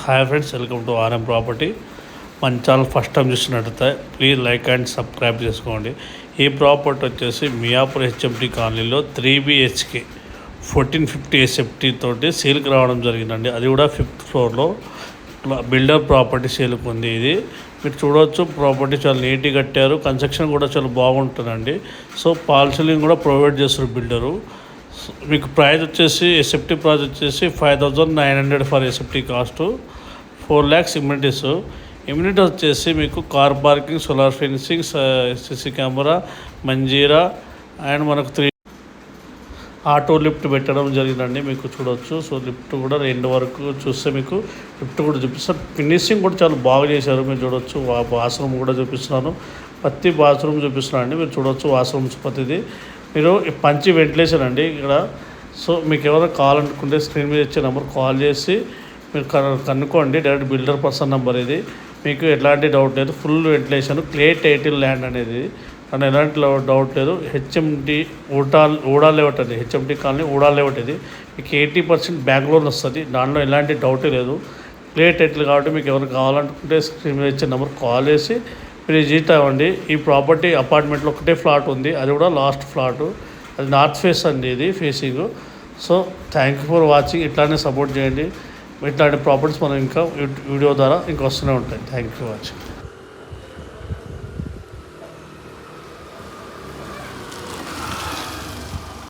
Hi friends, welcome to RM property. మన channel first time చూసినట్టయితే please like and subscribe చేసుకోండి. ఈ property వచ్చేసి మియాపూర్ హెచ్ఎంటీ కాలనీలో 3 BHK 1450 SFT తోటి సేల్కి రావడం జరిగిందండి. అది కూడా 5th ఫ్లోర్లో బిల్డర్ ప్రాపర్టీ సేల్కి ఉంది. ఇది మీరు చూడవచ్చు, ప్రాపర్టీ చాలా నీట్గా కట్టారు. కన్స్ట్రక్షన్ కూడా చాలా బాగుంటుందండి. సో పాలసీలింగ్ కూడా ప్రొవైడ్ చేస్తారు బిల్డరు. మీకు ప్రైస్ వచ్చేసి ఎస్ఎఫ్టీ ప్రైస్ వచ్చేసి 5,900 for SFT cost, 4 lakhs amenities వచ్చేసి మీకు car parking, solar fencing, CC camera, Manjeera and మనకు 3 ఆటో లిఫ్ట్ పెట్టడం జరిగిందండి. మీకు చూడవచ్చు. సో లిఫ్ట్ కూడా 2 వరకు చూస్తే మీకు లిఫ్ట్ కూడా చూపిస్తారు. ఫినిషింగ్ కూడా చాలా బాగా చేశారు. మీరు చూడవచ్చు. వాష్రూమ్ కూడా చూపిస్తున్నాను, ప్రతి బాత్రూమ్ చూపిస్తున్నాను అండి. మీరు చూడవచ్చు వాష్రూమ్స్ ప్రతిది. మీరు పంచి వెంటిలేషన్ అండి ఇక్కడ. సో మీకు ఎవరైనా కావాలనుకుంటే స్క్రీన్ మీద ఇచ్చే నెంబర్ కాల్ చేసి మీరు కనుక్కోండి. డైరెక్ట్ బిల్డర్ పర్సన్ నెంబర్ ఇది. మీకు ఎలాంటి డౌట్ లేదు. Full ventilation, clay title land అనేది, కానీ ఎలాంటి డౌట్ లేదు. హెచ్ఎంటీ ఊడా లేఅవుట్ అండి. హెచ్ఎంటీ కాలనీ ఊడా లేఅవుట్ ఇది. మీకు 80% బ్యాంక్ లోన్ వస్తుంది. దానిలో ఎలాంటి డౌటే లేదు. క్లే టైటిల్ కాబట్టి మీకు ఎవరు కావాలనుకుంటే స్క్రీన్ మీద ఇచ్చే నెంబర్ కాల్ చేసి మీరు విజిట్ అవ్వండి. ఈ ప్రాపర్టీ అపార్ట్మెంట్లో ఒకటే ఫ్లాట్ ఉంది, అది కూడా లాస్ట్ ఫ్లాటు. అది నార్త్ ఫేస్ అండి, ఇది facing. So thank you for watching. ఇట్లానే సపోర్ట్ చేయండి. ఇట్లాంటి ప్రాపర్టీస్ మనం ఇంకా వీడియో ద్వారా ఇంకా వస్తూనే ఉంటాయి. Thank you for watching.